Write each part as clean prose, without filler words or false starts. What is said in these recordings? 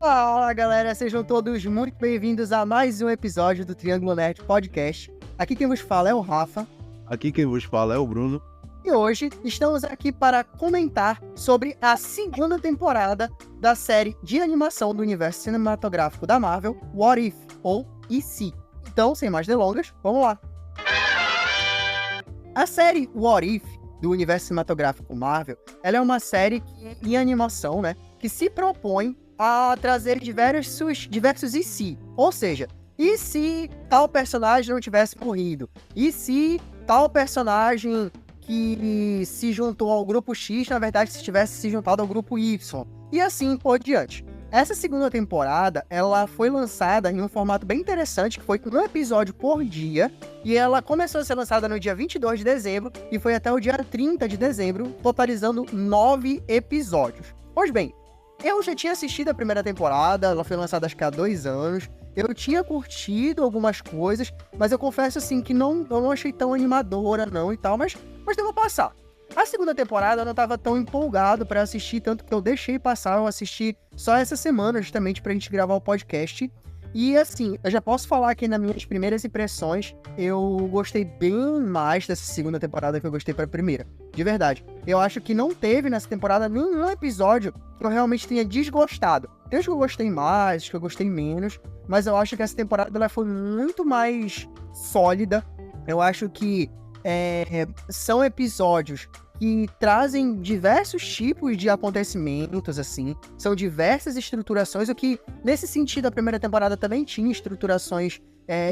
Fala galera, sejam todos muito bem-vindos a mais um episódio do Triângulo Nerd Podcast. Aqui quem vos fala é o Rafa. Aqui quem vos fala é o Bruno. E hoje estamos aqui para comentar sobre a segunda temporada da série de animação do universo cinematográfico da Marvel, What If, ou E Se. Então, sem mais delongas, vamos lá! A série What If, do universo cinematográfico Marvel, ela é uma série em animação, que se propõe a trazer diversos e se. Ou seja, e se tal personagem não tivesse morrido? E se tal personagem que se juntou ao grupo X, na verdade, se tivesse se juntado ao grupo Y? E assim por diante. Essa segunda temporada, ela foi lançada em um formato bem interessante, que foi um episódio por dia, e ela começou a ser lançada no dia 22 de dezembro, e foi até o dia 30 de dezembro, totalizando 9 episódios. Pois bem, eu já tinha assistido a primeira temporada, ela foi lançada acho que há 2 anos, eu tinha curtido algumas coisas, mas eu confesso assim que eu não achei tão animadora não e tal, mas devo passar. A segunda temporada eu não estava tão empolgado para assistir, tanto que eu deixei passar, eu assisti só essa semana justamente pra gente gravar o podcast. E assim, eu já posso falar aqui nas minhas primeiras impressões, eu gostei bem mais dessa segunda temporada que eu gostei pra primeira. De verdade. Eu acho que não teve nessa temporada nenhum episódio que eu realmente tenha desgostado. Tem uns que eu gostei mais, os que eu gostei menos, mas eu acho que essa temporada ela foi muito mais sólida. Eu acho que são episódios que trazem diversos tipos de acontecimentos, assim, são diversas estruturações, o que, nesse sentido, a primeira temporada também tinha estruturações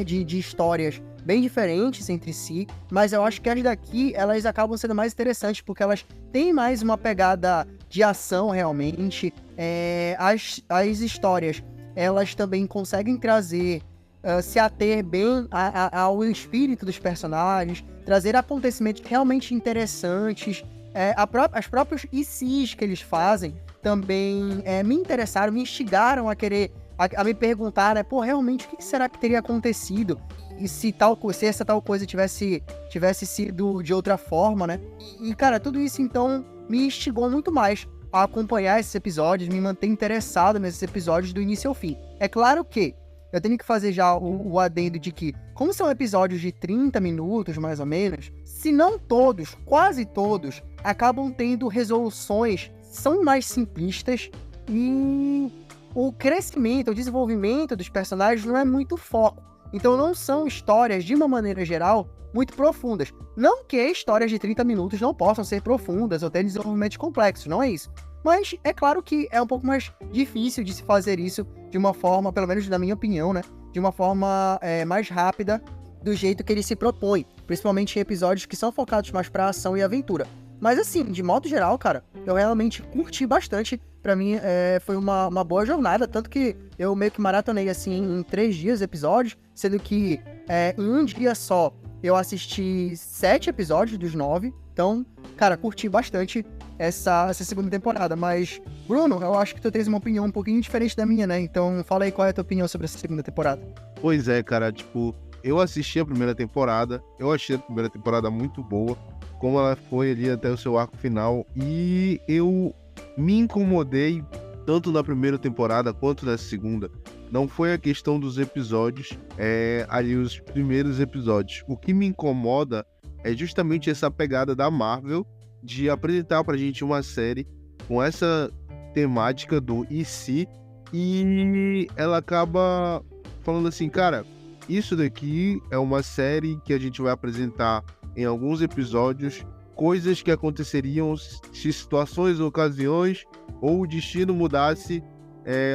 de histórias bem diferentes entre si, mas eu acho que as daqui, elas acabam sendo mais interessantes, porque elas têm mais uma pegada de ação, realmente. As histórias, elas também conseguem trazer, se ater bem ao espírito dos personagens, trazer acontecimentos realmente interessantes. As próprios ICs que eles fazem também me interessaram, me instigaram a querer, a me perguntar, realmente o que será que teria acontecido? E se essa tal coisa tivesse sido de outra forma, né? E, cara, tudo isso, então, me instigou muito mais a acompanhar esses episódios, me manter interessado nesses episódios do início ao fim. É claro que eu tenho que fazer já o adendo de que, como são episódios de 30 minutos, mais ou menos, se não todos, quase todos, acabam tendo resoluções, são mais simplistas e o crescimento, o desenvolvimento dos personagens não é muito foco. Então não são histórias, de uma maneira geral, muito profundas. Não que histórias de 30 minutos não possam ser profundas ou ter desenvolvimentos complexos, não é isso. Mas é claro que é um pouco mais difícil de se fazer isso de uma forma, pelo menos na minha opinião, de uma forma mais rápida, do jeito que ele se propõe. Principalmente em episódios que são focados mais pra ação e aventura. Mas assim, de modo geral, cara, eu realmente curti bastante. Pra mim, foi uma boa jornada, tanto que eu meio que maratonei assim em 3 dias episódios, sendo que em um dia só eu assisti 7 episódios dos 9. Então, cara, curti bastante essa segunda temporada. Mas, Bruno, eu acho que tu tens uma opinião um pouquinho diferente da minha, né? Então, fala aí qual é a tua opinião sobre essa segunda temporada. Pois é, cara, eu assisti a primeira temporada, eu achei a primeira temporada muito boa, como ela foi ali até o seu arco final, e eu me incomodei tanto na primeira temporada quanto na segunda. Não foi a questão dos episódios, ali os primeiros episódios. O que me incomoda é justamente essa pegada da Marvel de apresentar pra gente uma série com essa temática do e se, e ela acaba falando assim, cara, isso daqui é uma série que a gente vai apresentar em alguns episódios coisas que aconteceriam se situações, ocasiões ou o destino mudasse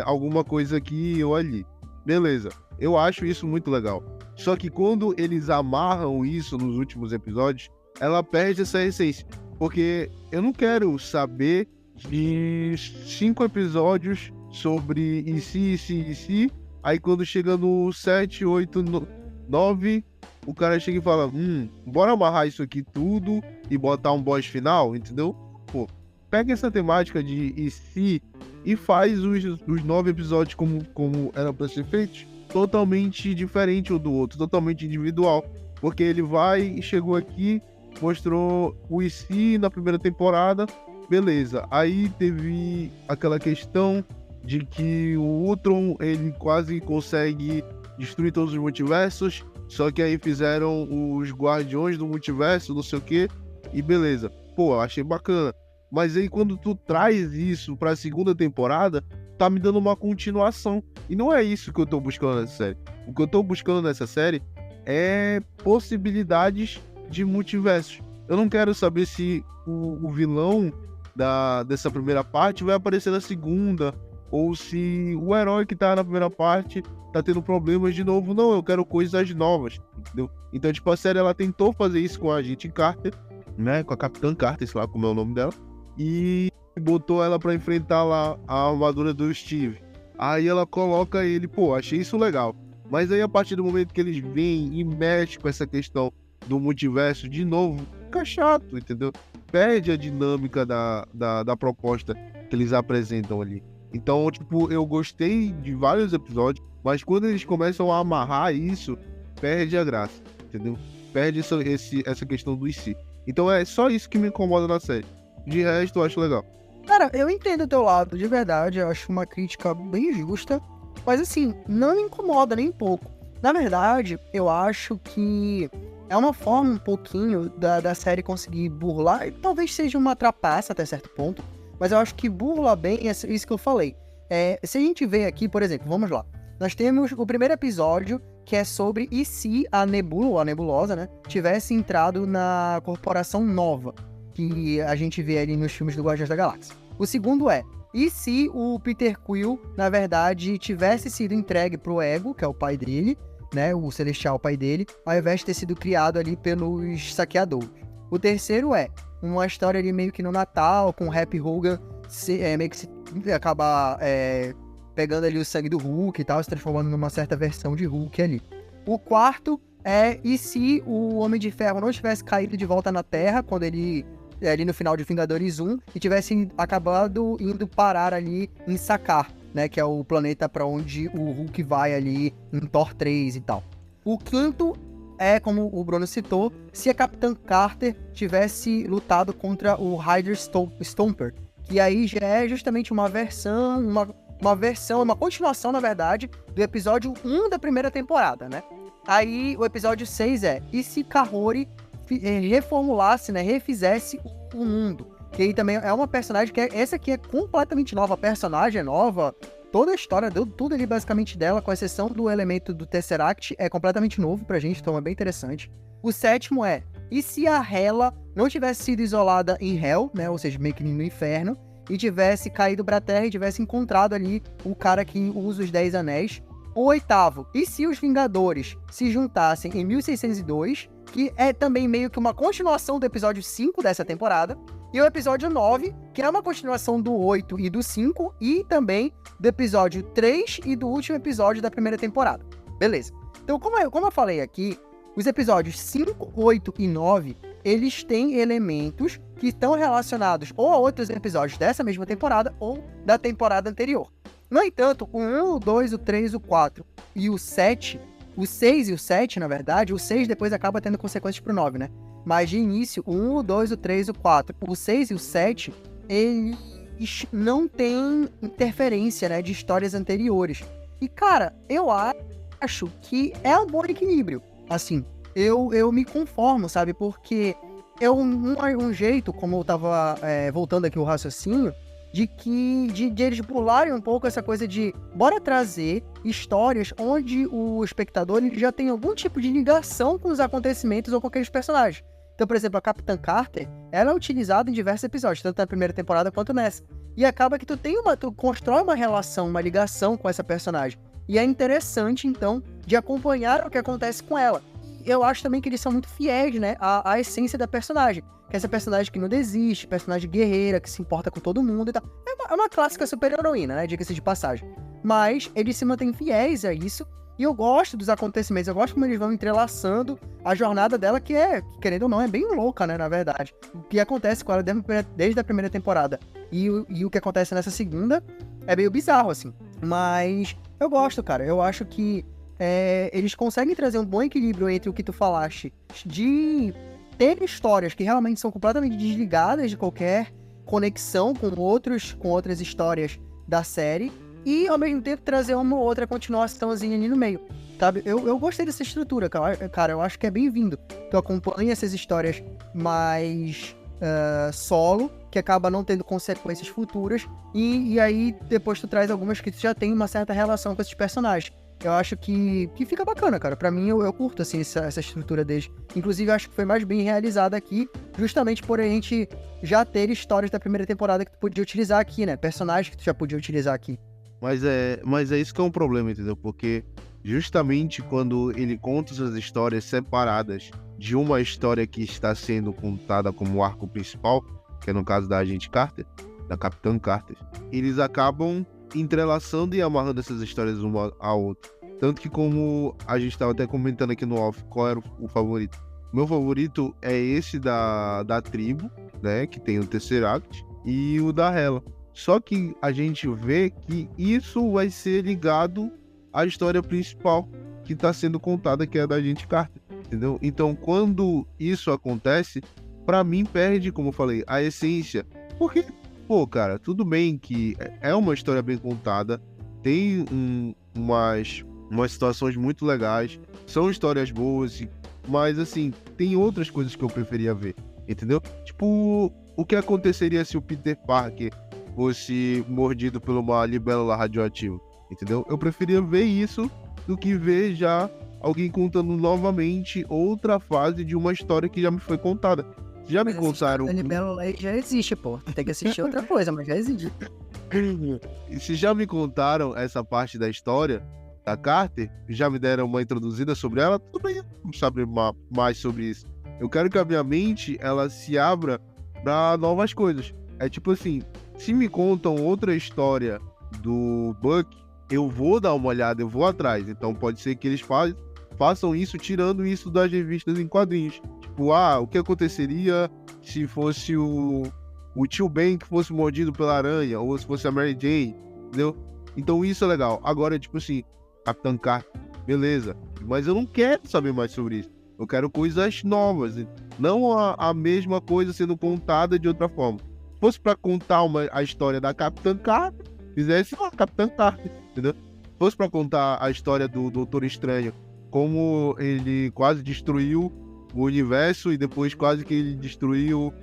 alguma coisa aqui ou ali. Beleza, eu acho isso muito legal. Só que quando eles amarram isso nos últimos episódios, ela perde essa essência. Porque eu não quero saber de 5 episódios sobre e se, aí quando chega no 7, 8, 9, o cara chega e fala, bora amarrar isso aqui tudo e botar um boss final, entendeu? Pô, pega essa temática de e se e faz os 9 episódios como era pra ser feito, totalmente diferente um do outro, totalmente individual. Porque ele vai e chegou aqui, mostrou o e se na primeira temporada, beleza. Aí teve aquela questão de que o Ultron, ele quase consegue destruir todos os multiversos, só que aí fizeram os Guardiões do Multiverso, não sei o que, e beleza. Pô, achei bacana. Mas aí quando tu traz isso pra segunda temporada, tá me dando uma continuação. E não é isso que eu tô buscando nessa série. O que eu tô buscando nessa série é possibilidades de multiversos. Eu não quero saber se o vilão dessa primeira parte vai aparecer na segunda, ou se o herói que tá na primeira parte tá tendo problemas de novo. Não, eu quero coisas novas, entendeu? Então, tipo, a série, ela tentou fazer isso com a Agente Carter, né? Com a Capitã Carter, sei lá como é o nome dela. E botou ela pra enfrentar lá a armadura do Steve. Aí ela coloca ele, pô, achei isso legal. Mas aí, a partir do momento que eles vêm e mexem com essa questão do multiverso, de novo, fica chato, entendeu? Perde a dinâmica da proposta que eles apresentam ali. Então, tipo, eu gostei de vários episódios, mas quando eles começam a amarrar isso, perde a graça, entendeu? Perde essa questão do si. Então é só isso que me incomoda na série. De resto, eu acho legal. Cara, eu entendo o teu lado, de verdade, eu acho uma crítica bem justa, mas assim, não me incomoda nem um pouco. Na verdade, eu acho que é uma forma um pouquinho da série conseguir burlar, e talvez seja uma trapaça até certo ponto, mas eu acho que burla bem isso que eu falei. Se a gente vê aqui, por exemplo, vamos lá, nós temos o primeiro episódio, que é sobre e se a Nebula, ou a Nebulosa, né, tivesse entrado na Corporação Nova, que a gente vê ali nos filmes do Guardiões da Galáxia. O segundo e se o Peter Quill, na verdade, tivesse sido entregue pro Ego, que é o pai dele, né, o celestial pai dele, ao invés de ter sido criado ali pelos saqueadores. O terceiro uma história ali meio que no Natal, com o Happy Hogan meio que se acabar pegando ali o sangue do Hulk e tal, se transformando numa certa versão de Hulk ali. O quarto e se o Homem de Ferro não tivesse caído de volta na Terra, quando ele ali no final de Vingadores 1, e tivesse acabado indo parar ali em Sakaar, né, que é o planeta para onde o Hulk vai ali em Thor 3 e tal. O quinto como o Bruno citou, se a Capitã Carter tivesse lutado contra o Hydra Stomper, que aí já é justamente uma continuação, na verdade, do episódio 1 da primeira temporada, né? Aí o episódio 6 e se Kahori reformulasse, né, refizesse o mundo. Que aí também é uma personagem que essa aqui é completamente nova, a personagem é nova, toda a história, tudo ali basicamente dela, com exceção do elemento do Tesseract, é completamente novo pra gente, então é bem interessante. O sétimo e se a Hela não tivesse sido isolada em Hell, né, ou seja, meio que no inferno, e tivesse caído pra Terra e tivesse encontrado ali o cara que usa os 10 anéis. O oitavo, e se os Vingadores se juntassem em 1602, que é também meio que uma continuação do episódio 5 dessa temporada, e o episódio 9, que é uma continuação do 8 e do 5, e também do episódio 3 e do último episódio da primeira temporada. Beleza. Então, como eu falei aqui, os episódios 5, 8 e 9, eles têm elementos que estão relacionados ou a outros episódios dessa mesma temporada ou da temporada anterior. No entanto, o 1, o 2, o 3, o 4 e o 7, o 6 e o 7, na verdade, o 6 depois acaba tendo consequências pro 9, né? Mas de início, o 1, o 2, o 3, o 4, o 6 e o 7, eles não têm interferência, né, de histórias anteriores. E, cara, eu acho que é um bom equilíbrio. Assim, eu me conformo, sabe? Porque é um jeito, como eu tava voltando aqui o raciocínio, de eles pularem um pouco essa coisa de bora trazer histórias onde o espectador ele já tem algum tipo de ligação com os acontecimentos ou com aqueles personagens. Então, por exemplo, a Capitã Carter, ela é utilizada em diversos episódios, tanto na primeira temporada quanto nessa. E acaba que tu constrói uma relação, uma ligação com essa personagem. E é interessante, então, de acompanhar o que acontece com ela. Eu acho também que eles são muito fiéis, né, à essência da personagem. Que é essa personagem que não desiste, personagem guerreira, que se importa com todo mundo e tal. É uma clássica super-heroína, né, diga-se de passagem. Mas eles se mantêm fiéis a isso. E eu gosto dos acontecimentos, eu gosto como eles vão entrelaçando a jornada dela, que querendo ou não, é bem louca, né, na verdade. O que acontece com ela desde a primeira temporada e o que acontece nessa segunda é meio bizarro, assim. Mas eu gosto, cara. Eu acho que eles conseguem trazer um bom equilíbrio entre o que tu falaste de ter histórias que realmente são completamente desligadas de qualquer conexão com outras histórias da série, e ao mesmo tempo trazer uma ou outra continuaçãozinha ali no meio, sabe? Eu gostei dessa estrutura, cara, eu acho que é bem-vindo. Tu acompanha essas histórias mais solo, que acaba não tendo consequências futuras, e aí depois tu traz algumas que tu já tem uma certa relação com esses personagens. Eu acho que fica bacana, cara. Pra mim, eu curto, assim, essa estrutura deles. Inclusive, eu acho que foi mais bem realizada aqui, justamente por a gente já ter histórias da primeira temporada que tu podia utilizar aqui, né? Personagens que tu já podia utilizar aqui. Mas é isso que é um problema, entendeu? Porque justamente quando ele conta essas histórias separadas de uma história que está sendo contada como o arco principal, que é no caso da Agente Carter, da Capitã Carter, eles acabam entrelaçando e amarrando essas histórias uma à outra. Tanto que, como a gente estava até comentando aqui no off, qual era o favorito? Meu favorito é esse da tribo, né, que tem o Tesseract, e o da Hela. Só que a gente vê que isso vai ser ligado à história principal que está sendo contada, que é a da Agente Carter, entendeu? Então, quando isso acontece, pra mim perde, como eu falei, a essência. Porque, pô, cara, tudo bem que é uma história bem contada, tem umas situações muito legais, são histórias boas, mas, assim, tem outras coisas que eu preferia ver, entendeu? Tipo, o que aconteceria se o Peter Parker fosse mordido por uma libélula radioativa, entendeu? Eu preferia ver isso do que ver já alguém contando novamente outra fase de uma história que já me foi contada. Já me contaram... A libélula já existe, pô. Tem que assistir outra coisa, mas já existe. E se já me contaram essa parte da história da Carter, já me deram uma introduzida sobre ela, tudo bem, não saber mais sobre isso. Eu quero que a minha mente, ela se abra para novas coisas. É tipo assim, se me contam outra história do Buck, eu vou dar uma olhada, eu vou atrás. Então pode ser que eles façam isso tirando isso das revistas em quadrinhos. Tipo, o que aconteceria se fosse o Tio Ben que fosse mordido pela aranha, ou se fosse a Mary Jane, entendeu? Então isso é legal. Agora, tipo assim, Capitã Carter, beleza. Mas eu não quero saber mais sobre isso. Eu quero coisas novas. Não a mesma coisa sendo contada de outra forma. Se fosse pra contar a história da Capitã Carter, fizesse a Capitã Carter, entendeu? Se fosse pra contar a história do Doutor Estranho, como ele quase destruiu o universo e depois quase que ele destruiu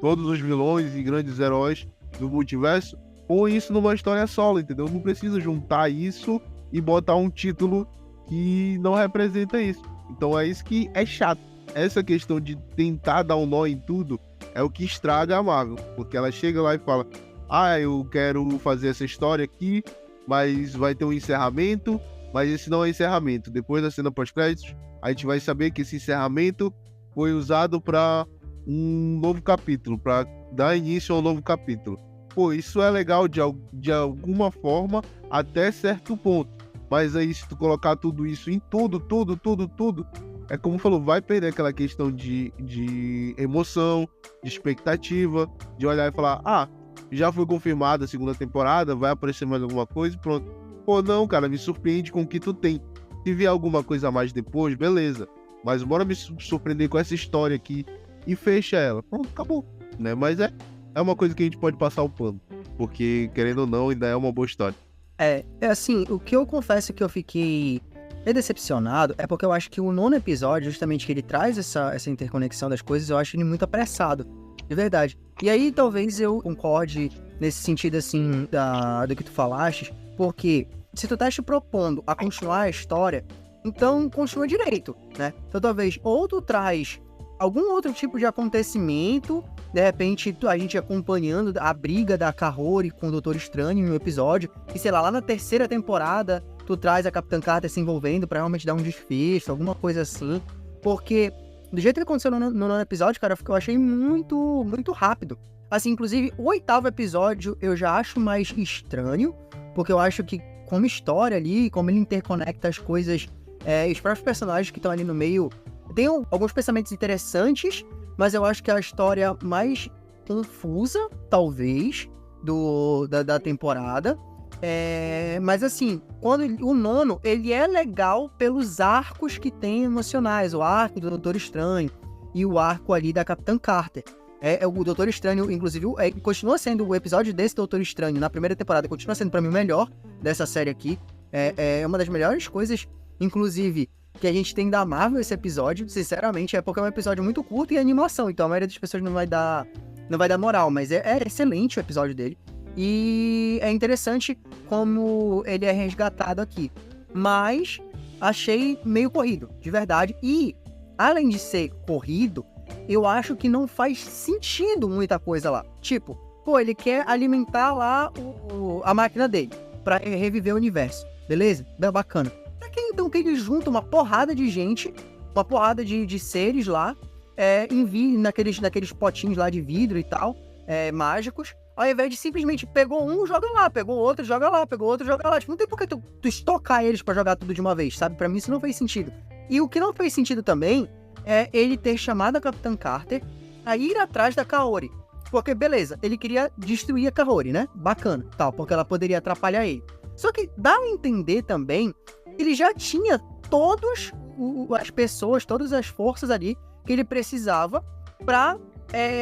todos os vilões e grandes heróis do multiverso, ou isso numa história solo, entendeu? Não precisa juntar isso e botar um título que não representa isso. Então é isso que é chato. Essa questão de tentar dar um nó em tudo é o que estraga a Marvel, porque ela chega lá e fala: eu quero fazer essa história aqui, mas vai ter um encerramento, mas esse não é encerramento. Depois da cena pós-créditos, a gente vai saber que esse encerramento foi usado para um novo capítulo, para dar início a um novo capítulo. Pô, isso é legal de alguma forma até certo ponto. Mas aí se tu colocar tudo isso em tudo, é como falou, vai perder aquela questão de emoção, de expectativa, de olhar e falar: já foi confirmada a segunda temporada, vai aparecer mais alguma coisa e pronto. Pô, não, cara, me surpreende com o que tu tem. Se vier alguma coisa a mais depois, beleza. Mas bora me surpreender com essa história aqui e fecha ela. Pronto, acabou. Né? Mas é uma coisa que a gente pode passar o pano. Porque, querendo ou não, ainda é uma boa história. É assim, o que eu confesso que eu fiquei decepcionado é porque eu acho que o 9º episódio, justamente que ele traz essa interconexão das coisas, eu acho ele muito apressado. De verdade. E aí, talvez eu concorde nesse sentido, assim, do que tu falaste, porque se tu tá te propondo a continuar a história, então continua direito, né? Então, talvez, ou tu traz algum outro tipo de acontecimento, de repente, a gente acompanhando a briga da Kahori com o Doutor Estranho em um episódio, e sei lá na 3ª temporada, tu traz a Capitã Carter se envolvendo pra realmente dar um desfecho, alguma coisa assim, porque do jeito que aconteceu no 9º episódio, cara, eu achei muito, muito rápido. Assim, inclusive, o 8º episódio eu já acho mais estranho, porque eu acho que como história ali, como ele interconecta as coisas, os próprios personagens que estão ali no meio, tem alguns pensamentos interessantes, mas eu acho que a história mais confusa, talvez, da temporada. Mas assim, quando o 9º, ele é legal pelos arcos que tem emocionais, o arco do Doutor Estranho e o arco ali da Capitã Carter. O Doutor Estranho, inclusive, continua sendo o episódio desse Doutor Estranho na primeira temporada, continua sendo pra mim o melhor dessa série aqui. É uma das melhores coisas, inclusive, que a gente tem da Marvel esse episódio, sinceramente, porque é um episódio muito curto e animação, então a maioria das pessoas não vai dar moral, mas é excelente o episódio dele. E é interessante como ele é resgatado aqui. Mas achei meio corrido, de verdade. E, além de ser corrido, eu acho que não faz sentido muita coisa lá. Tipo, ele quer alimentar lá a máquina dele pra reviver o universo. Beleza? Bacana. Pra que então que ele junta uma porrada de gente, uma porrada de seres lá, naqueles potinhos lá de vidro e tal, mágicos, ao invés de simplesmente pegou um, joga lá, pegou outro, joga lá, pegou outro, joga lá. Tipo, não tem por que tu estocar eles pra jogar tudo de uma vez, sabe? Pra mim isso não fez sentido. E o que não fez sentido também é ele ter chamado a Capitã Carter a ir atrás da Kaori. Porque, beleza, ele queria destruir a Kaori, né? Bacana, tal, porque ela poderia atrapalhar ele. Só que dá a entender também que ele já tinha todas as pessoas, todas as forças ali que ele precisava pra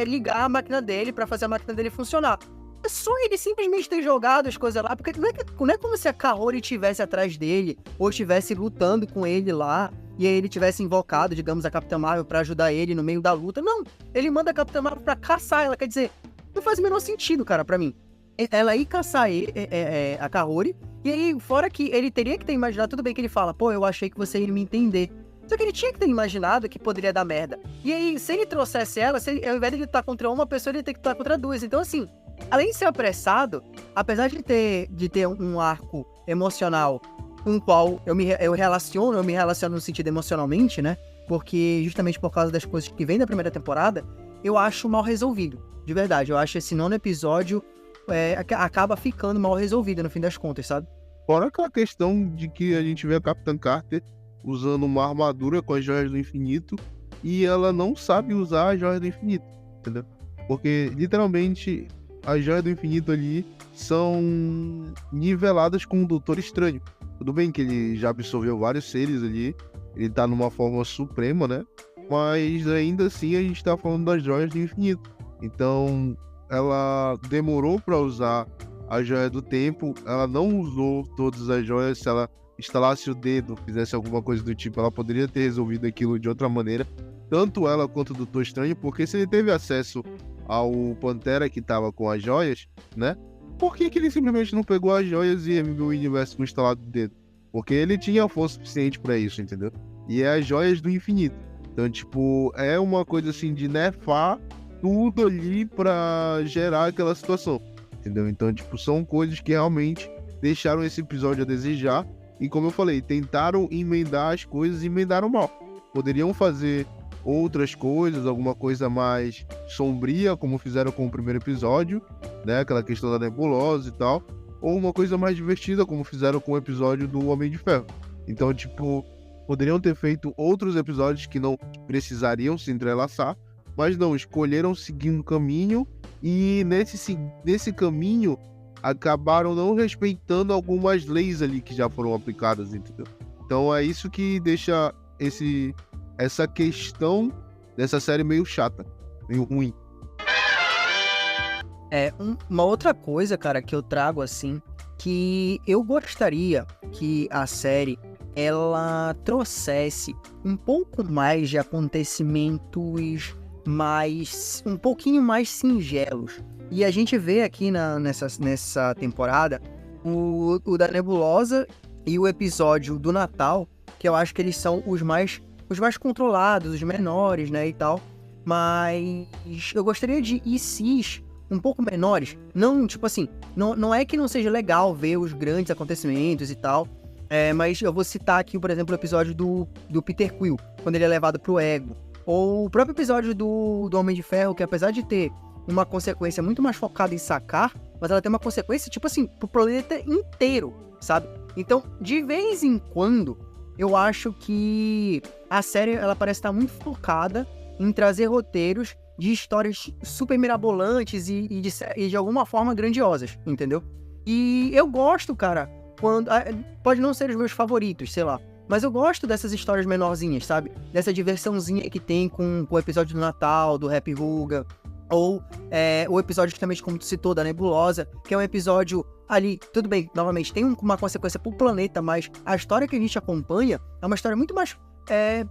ligar a máquina dele, pra fazer a máquina dele funcionar. É só ele simplesmente ter jogado as coisas lá, porque não é como se a Kaori estivesse atrás dele, ou estivesse lutando com ele lá, e aí ele tivesse invocado, digamos, a Capitã Marvel pra ajudar ele no meio da luta. Não, ele manda a Capitã Marvel pra caçar ela, quer dizer, não faz o menor sentido, cara, pra mim. Ela ir caçar a Kaori, e aí, fora que ele teria que ter imaginado, tudo bem que ele fala, eu achei que você ia me entender. Só que ele tinha que ter imaginado que poderia dar merda. E aí, se ele trouxesse ela, ao invés de ele lutar contra uma pessoa, ele ia ter que lutar contra duas. Então, assim, além de ser apressado, apesar de ter um arco emocional com o qual eu me relaciono no sentido emocionalmente, né? Porque justamente por causa das coisas que vem da primeira temporada, eu acho mal resolvido. De verdade, eu acho esse 9º episódio acaba ficando mal resolvido no fim das contas, sabe? Fora aquela questão de que a gente vê a Capitã Carter usando uma armadura com as joias do infinito e ela não sabe usar as joias do infinito, entendeu? Porque, literalmente, as joias do infinito ali são niveladas com o Doutor Estranho. Tudo bem que ele já absorveu vários seres ali, ele tá numa forma suprema, né? Mas ainda assim a gente tá falando das joias do infinito. Então, ela demorou pra usar a joia do tempo, ela não usou todas as joias. Se ela instalasse o dedo, fizesse alguma coisa do tipo, ela poderia ter resolvido aquilo de outra maneira, tanto ela quanto o Doutor Estranho, porque se ele teve acesso ao Pantera que tava com as joias, né? Por que ele simplesmente não pegou as joias e reviveu o universo com o instalado do dedo? Porque ele tinha força suficiente pra isso, entendeu? E é as joias do infinito. Então, tipo, é uma coisa assim de nerfar tudo ali pra gerar aquela situação, entendeu? Então, tipo, são coisas que realmente deixaram esse episódio a desejar. E como eu falei, tentaram emendar as coisas e emendaram mal. Poderiam fazer outras coisas, alguma coisa mais sombria, como fizeram com o primeiro episódio, né? Aquela questão da nebulosa e tal. Ou uma coisa mais divertida, como fizeram com o episódio do Homem de Ferro. Então, tipo, poderiam ter feito outros episódios que não precisariam se entrelaçar, mas não, escolheram seguir um caminho e nesse caminho acabaram não respeitando algumas leis ali que já foram aplicadas, entendeu? Então é isso que deixa essa questão dessa série meio chata, meio ruim. Uma outra coisa, cara, que eu trago assim, que eu gostaria que a série ela trouxesse um pouco mais de acontecimentos um pouquinho mais singelos. E a gente vê aqui nessa temporada o da Nebulosa e o episódio do Natal, que eu acho que eles são os mais controlados, os menores, né, e tal. Mas eu gostaria de ICs um pouco menores. Não, tipo assim, não é que não seja legal ver os grandes acontecimentos e tal, mas eu vou citar aqui, por exemplo, o episódio do Peter Quill, quando ele é levado pro Ego. Ou o próprio episódio do Homem de Ferro, que apesar de ter uma consequência muito mais focada em Sakaar, mas ela tem uma consequência, tipo assim, pro planeta inteiro, sabe? Então, de vez em quando, eu acho que a série, ela parece estar muito focada em trazer roteiros de histórias super mirabolantes e de alguma forma grandiosas, entendeu? E eu gosto, cara, pode não ser os meus favoritos, sei lá, mas eu gosto dessas histórias menorzinhas, sabe? Dessa diversãozinha que tem com o episódio do Natal, do Happy Ruga, Ou o episódio justamente como tu citou, da Nebulosa, que é um episódio ali, tudo bem, novamente, tem uma consequência pro planeta, mas a história que a gente acompanha é uma história muito mais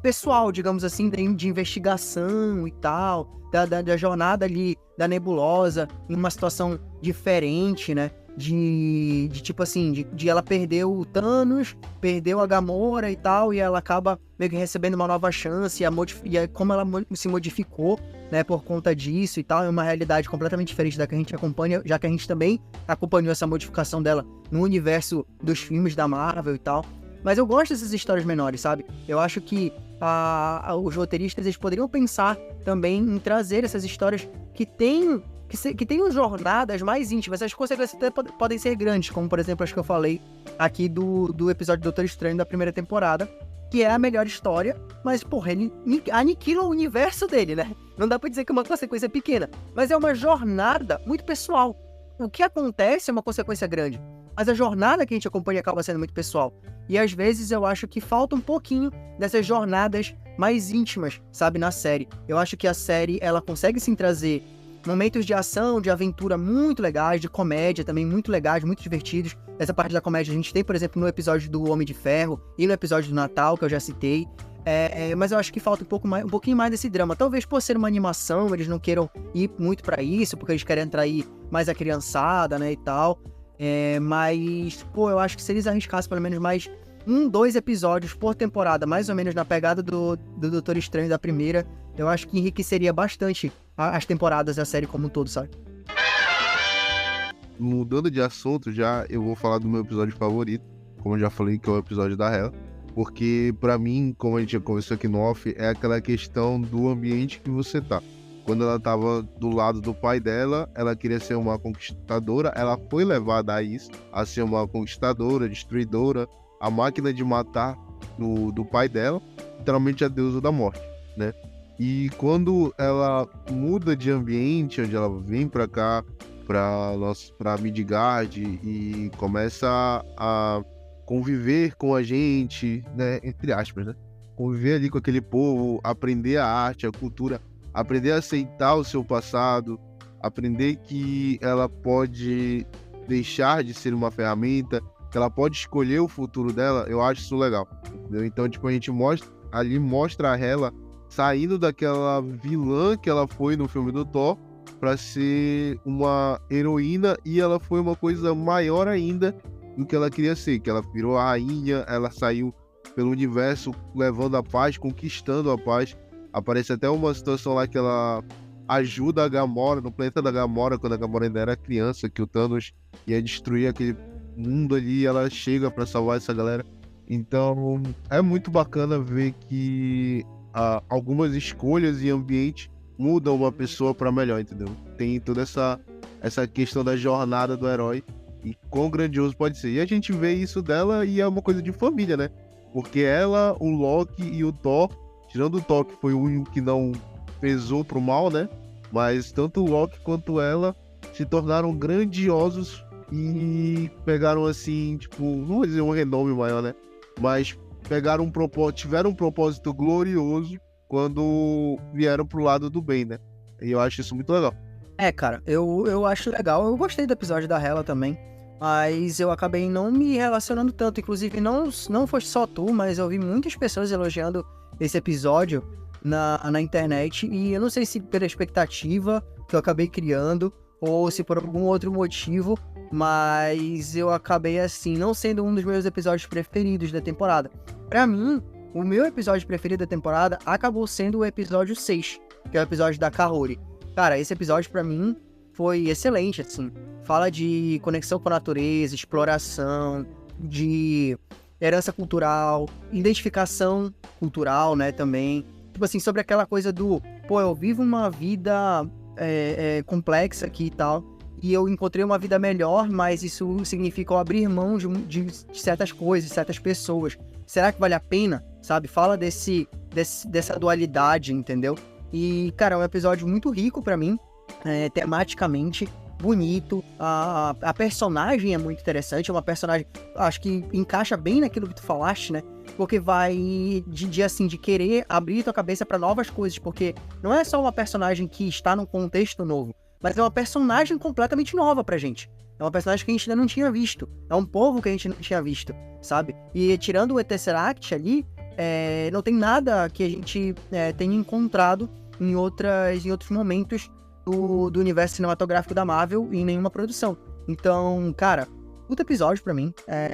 pessoal, digamos assim, de investigação e tal, da jornada ali da Nebulosa, em uma situação diferente, né? De tipo assim, de ela perder o Thanos, perdeu a Gamora e tal, e ela acaba meio que recebendo uma nova chance, e como ela se modificou, né, por conta disso e tal, é uma realidade completamente diferente da que a gente acompanha, já que a gente também acompanhou essa modificação dela no universo dos filmes da Marvel e tal. Mas eu gosto dessas histórias menores, sabe? Eu acho que os roteiristas eles poderiam pensar também em trazer essas histórias que tenham jornadas mais íntimas. As consequências até podem ser grandes, como por exemplo as que eu falei aqui do episódio do Doutor Estranho da primeira temporada, que é a melhor história, mas, porra, ele aniquila o universo dele, né? Não dá pra dizer que é uma consequência pequena, mas é uma jornada muito pessoal. O que acontece é uma consequência grande, mas a jornada que a gente acompanha acaba sendo muito pessoal. E às vezes eu acho que falta um pouquinho dessas jornadas mais íntimas, sabe, na série. Eu acho que a série, ela consegue sim trazer momentos de ação, de aventura muito legais, de comédia também muito legais, muito divertidos. Essa parte da comédia a gente tem, por exemplo, no episódio do Homem de Ferro e no episódio do Natal, que eu já citei. Mas eu acho que falta um pouquinho mais desse drama. Talvez por ser uma animação, eles não queiram ir muito pra isso, porque eles querem atrair mais a criançada, né, e tal. Mas, pô, eu acho que se eles arriscassem pelo menos mais 2 episódios por temporada, mais ou menos na pegada do Doutor Estranho da primeira, eu acho que enriqueceria bastante as temporadas e a série como um todo, sabe? Mudando de assunto, já eu vou falar do meu episódio favorito, como eu já falei, que é o episódio da Hela, porque pra mim, como a gente já conversou aqui no off, é aquela questão do ambiente que você tá. Quando ela tava do lado do pai dela, ela queria ser uma conquistadora, ela foi levada a isso, a ser uma conquistadora, destruidora, a máquina de matar do pai dela, literalmente a deusa da morte, né? E quando ela muda de ambiente, onde ela vem pra cá, pra Midgard e começa a conviver com a gente, né? Entre aspas, né? Conviver ali com aquele povo, aprender a arte, a cultura, aprender a aceitar o seu passado, aprender que ela pode deixar de ser uma ferramenta, que ela pode escolher o futuro dela, eu acho isso legal, entendeu? Então, tipo, a gente mostra ela saindo daquela vilã que ela foi no filme do Thor pra ser uma heroína, e ela foi uma coisa maior ainda do que ela queria ser, que ela virou a rainha, ela saiu pelo universo levando a paz, conquistando a paz. Aparece até uma situação lá que ela ajuda a Gamora, no planeta da Gamora, quando a Gamora ainda era criança, que o Thanos ia destruir aquele mundo ali, ela chega pra salvar essa galera. Então, é muito bacana ver que algumas escolhas e ambiente mudam uma pessoa pra melhor, entendeu? Tem toda essa questão da jornada do herói e quão grandioso pode ser. E a gente vê isso dela e é uma coisa de família, né? Porque ela, o Loki e o Thor, tirando o Thor, que foi o único que não pesou pro mal, né? Mas tanto o Loki quanto ela se tornaram grandiosos e pegaram assim, tipo, não vou dizer um renome maior, né? Mas tiveram um propósito glorioso quando vieram pro lado do bem, né? E eu acho isso muito legal. Cara, eu acho legal. Eu gostei do episódio da Hela também, mas eu acabei não me relacionando tanto. Inclusive, não foi só tu, mas eu vi muitas pessoas elogiando esse episódio na internet, e eu não sei se pela expectativa que eu acabei criando ou se por algum outro motivo, mas eu acabei assim não sendo um dos meus episódios preferidos da temporada. Pra mim, o meu episódio preferido da temporada acabou sendo o episódio 6, que é o episódio da Kahori. Cara, esse episódio pra mim foi excelente, assim. Fala de conexão com a natureza, exploração, de herança cultural, identificação cultural, né, também. Tipo assim, sobre aquela coisa do, eu vivo uma vida complexa aqui e tal, e eu encontrei uma vida melhor, mas isso significa eu abrir mão de certas coisas, de certas pessoas. Será que vale a pena, sabe? Fala dessa dualidade, entendeu? E, cara, é um episódio muito rico pra mim, tematicamente, bonito, a personagem é muito interessante, é uma personagem, acho que encaixa bem naquilo que tu falaste, né? porque vai de querer abrir tua cabeça pra novas coisas, porque não é só uma personagem que está num contexto novo, mas é uma personagem completamente nova pra gente. É uma personagem que a gente ainda não tinha visto. É um povo que a gente não tinha visto, sabe? E tirando o Tesseract ali, não tem nada que a gente tenha encontrado em outros momentos do universo cinematográfico da Marvel em nenhuma produção. Então, cara, puta episódio pra mim.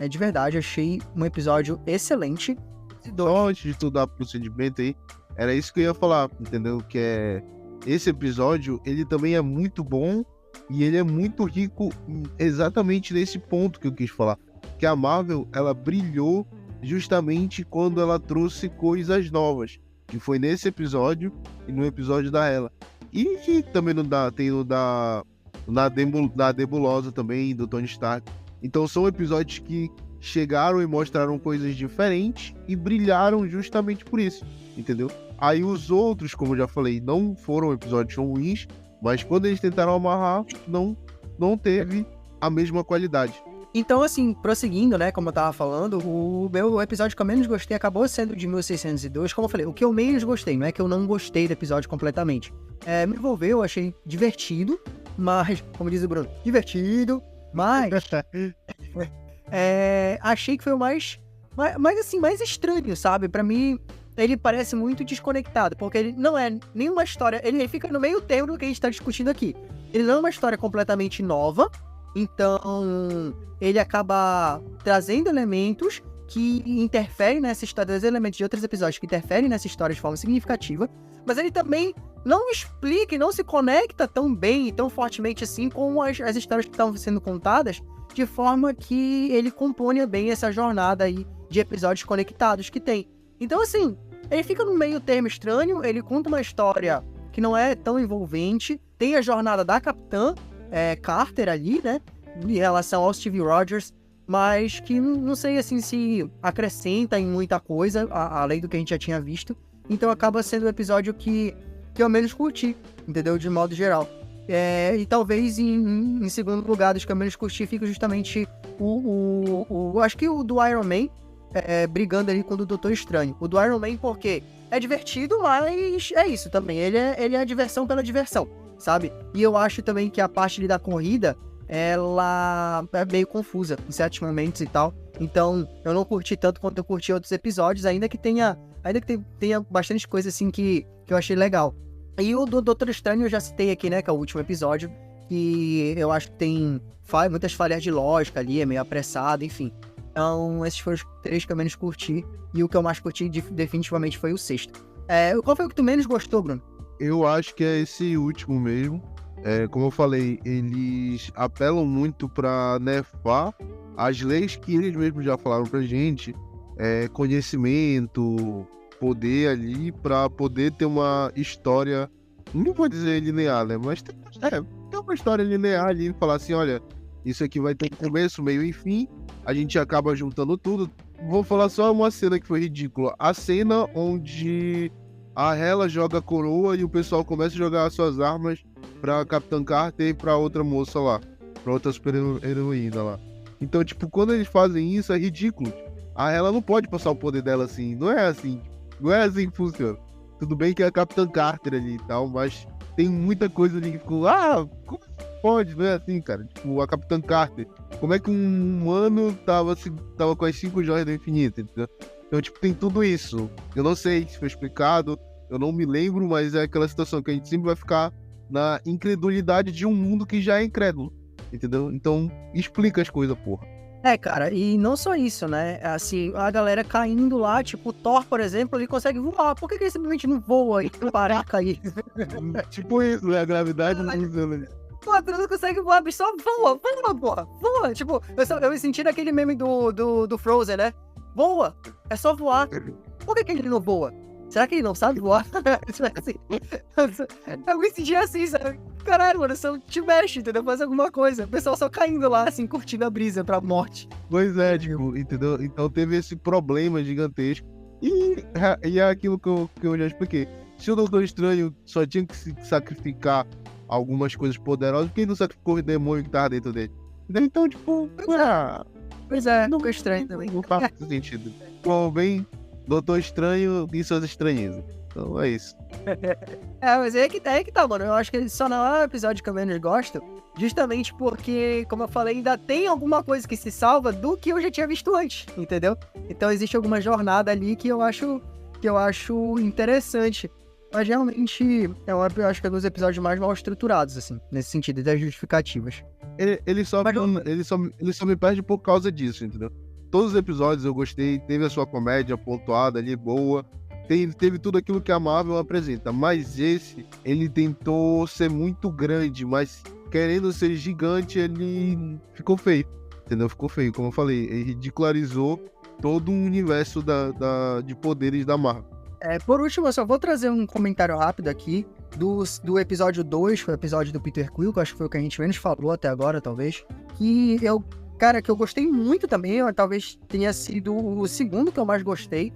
De verdade, achei um episódio excelente. Só antes de estudar procedimento aí, era isso que eu ia falar, entendeu? Que esse episódio, ele também é muito bom e ele é muito rico exatamente nesse ponto que eu quis falar. Que a Marvel, ela brilhou justamente quando ela trouxe coisas novas. Que foi nesse episódio e no episódio da Ela. E também tem na Nebulosa também, do Tony Stark. Então são episódios que chegaram e mostraram coisas diferentes e brilharam justamente por isso, entendeu? Aí os outros, como eu já falei, não foram episódios ruins, mas quando eles tentaram amarrar, não teve a mesma qualidade. Então, assim, prosseguindo, né, como eu tava falando, o meu episódio que eu menos gostei acabou sendo de 1602. Como eu falei, o que eu menos gostei, não é que eu não gostei do episódio completamente. Me envolveu, achei divertido, mas, como diz o Bruno, divertido, mas achei que foi o mais estranho, sabe? Pra mim, ele parece muito desconectado, porque ele não é nenhuma história, ele fica no meio termo do que a gente tá discutindo aqui. Ele não é uma história completamente nova, então ele acaba trazendo elementos que interferem nessa história, elementos de outros episódios que interferem nessa história de forma significativa, mas ele também não explica e não se conecta tão bem e tão fortemente assim com as histórias que estavam sendo contadas, de forma que ele componha bem essa jornada aí de episódios conectados que tem. Então, assim, ele fica no meio termo estranho, ele conta uma história que não é tão envolvente, tem a jornada da Capitã Carter ali, né, em relação ao Steve Rogers, mas que não sei, assim, se acrescenta em muita coisa, além do que a gente já tinha visto. Então acaba sendo um episódio que eu menos curti, entendeu? De modo geral. E talvez em segundo lugar dos que eu menos curti fica justamente acho que o do Iron Man, brigando ali com o do Doutor Estranho. O do Iron Man porque é divertido, mas é isso também. Ele é a diversão pela diversão, sabe? E eu acho também que a parte ali da corrida, ela é meio confusa em certos momentos e tal. Então, eu não curti tanto quanto eu curti outros episódios, ainda que tenha bastante coisa assim que eu achei legal. E o do Doutor Estranho eu já citei aqui, né, que é o último episódio, que eu acho que tem muitas falhas de lógica ali, é meio apressado, enfim. Então, esses foram os 3 que eu menos curti, e o que eu mais curti definitivamente foi o 6º. Qual foi o que tu menos gostou, Bruno? Eu acho que é esse último mesmo. Como eu falei, eles apelam muito pra nerfar as leis que eles mesmos já falaram pra gente, conhecimento, poder ali, pra poder ter uma história, não vou dizer linear, né, mas tem uma história linear ali, falar assim, olha, isso aqui vai ter começo, meio e fim, a gente acaba juntando tudo. Vou falar só uma cena que foi ridícula, a cena onde a Hela joga a coroa e o pessoal começa a jogar as suas armas pra Capitã Carter e pra outra moça lá, pra outra super heroína lá. Então, tipo, quando eles fazem isso, é ridículo. A Hela não pode passar o poder dela assim, não é assim que funciona. Tudo bem que é a Capitã Carter ali e tal, mas tem muita coisa ali que ficou, como pode? Não é assim, cara. Tipo, a Capitã Carter, como é que um humano tava com as 5 joias do infinito, entendeu? Então, tipo, tem tudo isso. Eu não sei se foi explicado, eu não me lembro, mas é aquela situação que a gente sempre vai ficar na incredulidade de um mundo que já é incrédulo, entendeu? Então, explica as coisas, porra. Cara, e não só isso, né? Assim, a galera caindo lá, tipo, o Thor, por exemplo, ele consegue voar. Por que ele simplesmente não voa e não para de cair? Tipo isso, né? A gravidade não funciona. Pô, tu não consegue voar, bicho, só voa, porra, voa. Tipo, eu me senti naquele meme do Frozen, né? Voa, é só voar. Por que ele não voa? Será que ele não sabe voar? Eu me senti assim, sabe? Caralho, mano, só te mexe, entendeu? Faz alguma coisa. O pessoal só caindo lá, assim, curtindo a brisa pra morte. Pois é, tipo, entendeu? Então teve esse problema gigantesco. E é aquilo que eu já expliquei. Se o Doutor Estranho só tinha que se sacrificar algumas coisas poderosas, por que ele não sacrificou o demônio que tava dentro dele? Então, tipo, Pois é, não ficou estranho também. Não faz sentido. Bom, bem, Doutor Estranho e suas estranhezas. Então é isso. Mas aí que tá, mano. Eu acho que só não é o episódio que eu menos gosto, justamente porque, como eu falei, ainda tem alguma coisa que se salva do que eu já tinha visto antes, entendeu? Então existe alguma jornada ali que eu acho interessante. Mas realmente, eu acho que é um dos episódios mais mal estruturados, assim, nesse sentido, das justificativas. Ele só me perde por causa disso, entendeu? Todos os episódios eu gostei, teve a sua comédia pontuada ali, boa. Teve tudo aquilo que a Marvel apresenta, mas esse, ele tentou ser muito grande, mas querendo ser gigante, ele ficou feio, entendeu? Ficou feio, como eu falei, ele ridicularizou todo o universo de poderes da Marvel. Por último, eu só vou trazer um comentário rápido aqui do episódio 2, foi o episódio do Peter Quill, que eu acho que foi o que a gente menos falou até agora, talvez, que eu gostei muito também, talvez tenha sido o segundo que eu mais gostei,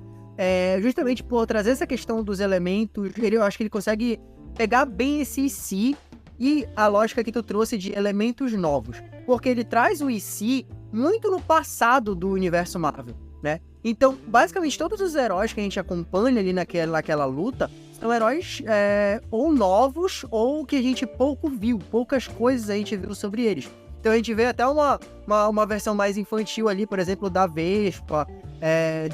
justamente por trazer essa questão dos elementos. Eu acho que ele consegue pegar bem esse IC e a lógica que tu trouxe de elementos novos, porque ele traz o IC muito no passado do universo Marvel, né? Então, basicamente, todos os heróis que a gente acompanha ali naquela luta são heróis ou novos ou que a gente pouco viu, poucas coisas a gente viu sobre eles. Então a gente vê até uma versão mais infantil ali, por exemplo, da Vespa,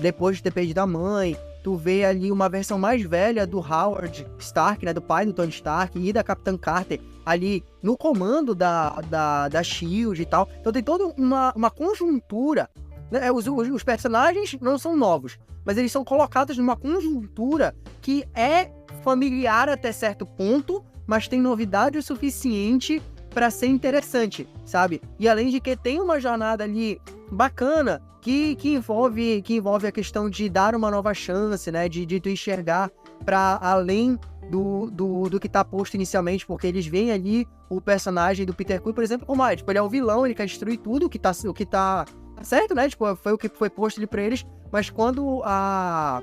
depois de ter perdido a mãe. Tu vê ali uma versão mais velha do Howard Stark, né, do pai do Tony Stark, e da Capitã Carter, ali no comando da SHIELD e tal. Então tem toda uma conjuntura, né? Os personagens não são novos, mas eles são colocados numa conjuntura que é familiar até certo ponto, mas tem novidade o suficiente para ser interessante, sabe? E além de que tem uma jornada ali bacana que envolve a questão de dar uma nova chance, né? De tu enxergar para além do que tá posto inicialmente, porque eles veem ali o personagem do Peter Quill, por exemplo, como ele é o vilão, ele quer destruir tudo o que tá certo, né? Tipo, foi o que foi posto ali pra eles, mas quando a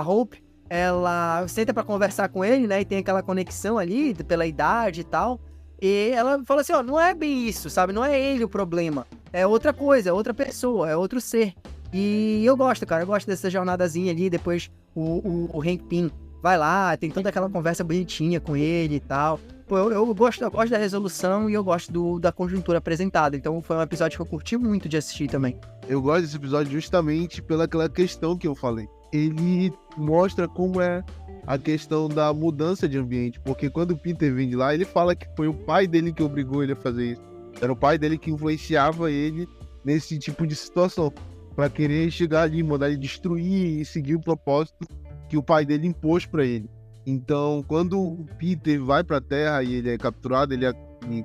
Hope, ela senta pra conversar com ele, né? E tem aquela conexão ali pela idade e tal. E ela fala assim, não é bem isso, sabe? Não é ele o problema. É outra coisa, é outra pessoa, é outro ser. E eu gosto, cara. Eu gosto dessa jornadazinha ali. Depois o Hank Pym vai lá, tem toda aquela conversa bonitinha com ele e tal. Pô, eu gosto da resolução e eu gosto da conjuntura apresentada. Então foi um episódio que eu curti muito de assistir também. Eu gosto desse episódio justamente pelaquela questão que eu falei. Ele mostra como é a questão da mudança de ambiente, porque quando o Peter vem de lá, ele fala que foi o pai dele que obrigou ele a fazer isso. Era o pai dele que influenciava ele nesse tipo de situação, para querer chegar ali, mandar ele destruir e seguir o propósito que o pai dele impôs para ele. Então, quando o Peter vai para a Terra e ele é capturado, ele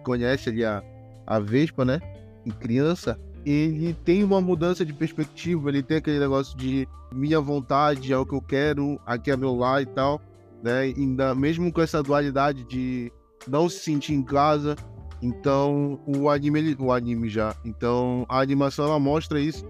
conhece ali a Vespa, né? E criança, ele tem uma mudança de perspectiva, ele tem aquele negócio de minha vontade é o que eu quero, aqui é meu lar e tal, né? Mesmo com essa dualidade de não se sentir em casa. Então, então a animação ela mostra isso,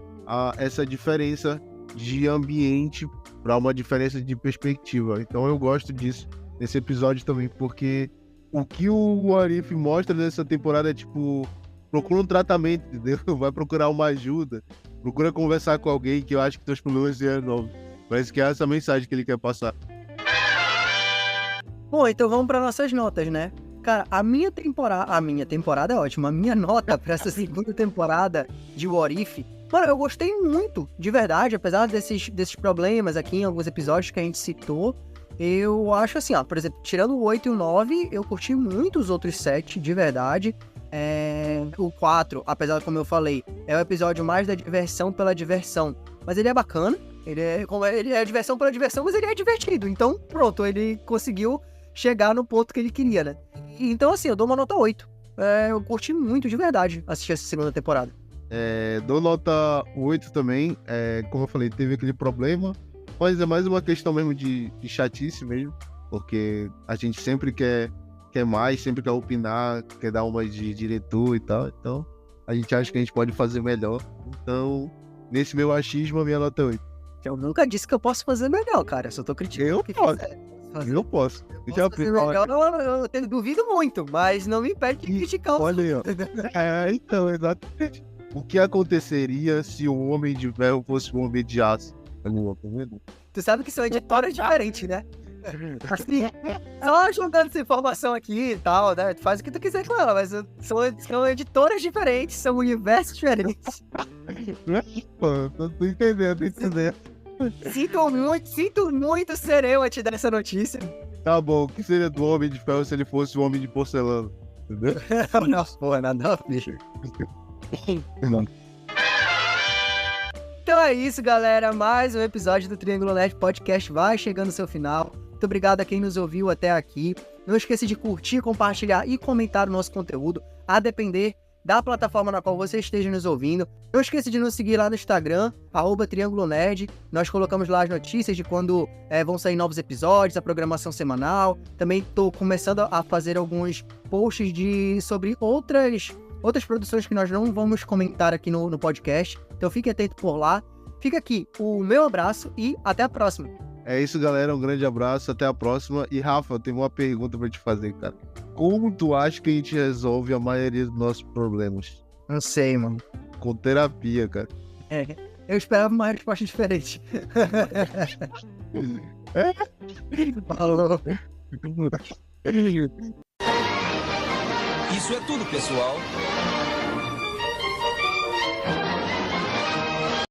essa diferença de ambiente para uma diferença de perspectiva. Então eu gosto disso nesse episódio também, porque o que o Arif mostra nessa temporada é tipo, procura um tratamento, entendeu? Vai procurar uma ajuda, procura conversar com alguém que eu acho que teus problemas são novos. Parece que é essa mensagem que ele quer passar. Bom, então vamos para nossas notas, né? Cara, a minha temporada é ótima. A minha nota para essa segunda temporada de What If, mano, eu gostei muito, de verdade, apesar desses problemas aqui em alguns episódios que a gente citou. Eu acho assim, por exemplo, tirando o 8 e o 9, eu curti muito os outros 7, de verdade. O 4, apesar de, como eu falei, é o episódio mais da diversão pela diversão. Mas ele é bacana, ele é diversão pela diversão, mas ele é divertido. Então, pronto, ele conseguiu chegar no ponto que ele queria, né? Então, assim, eu dou uma nota 8. Eu curti muito, de verdade, assistir essa segunda temporada. Dou nota 8 também. Como eu falei, teve aquele problema, mas é mais uma questão mesmo de chatice mesmo, porque a gente sempre quer mais, sempre quer opinar, quer dar uma de diretor e tal. Então, a gente acha que a gente pode fazer melhor. Então, nesse meu achismo, a minha nota é 8. Eu nunca disse que eu posso fazer melhor, cara. Eu só tô criticando. Eu posso. Eu duvido muito, mas não me impede de criticar. Olha aí, então, exatamente. O que aconteceria se o Homem de Ferro fosse um Homem de Aço? Tu sabe que são editoras diferentes, né? Assim, só juntando essa informação aqui e tal, né? Tu faz o que tu quiser com ela, mas são editoras diferentes, são universos diferentes. Pô, tô entendendo. Sinto muito ser eu a te dar essa notícia. Tá bom, o que seria do Homem de Ferro se ele fosse o Homem de Porcelana? Entendeu? Não, porra, nada a ver. Então é isso, galera. Mais um episódio do Triângulo Nerd Podcast vai chegando ao seu final. Muito obrigado a quem nos ouviu até aqui. Não esqueça de curtir, compartilhar e comentar o nosso conteúdo, a depender da plataforma na qual você esteja nos ouvindo. Não esqueça de nos seguir lá no Instagram, @Triângulo Nerd. Nós colocamos lá as notícias de quando vão sair novos episódios, a programação semanal. Também estou começando a fazer alguns posts sobre outras produções que nós não vamos comentar aqui no podcast. Então fique atento por lá. Fica aqui o meu abraço e até a próxima. É isso, galera. Um grande abraço. Até a próxima. E, Rafa, eu tenho uma pergunta pra te fazer, cara. Como tu acha que a gente resolve a maioria dos nossos problemas? Não sei, mano. Com terapia, cara. Eu esperava uma resposta diferente. Falou. Isso é tudo, pessoal.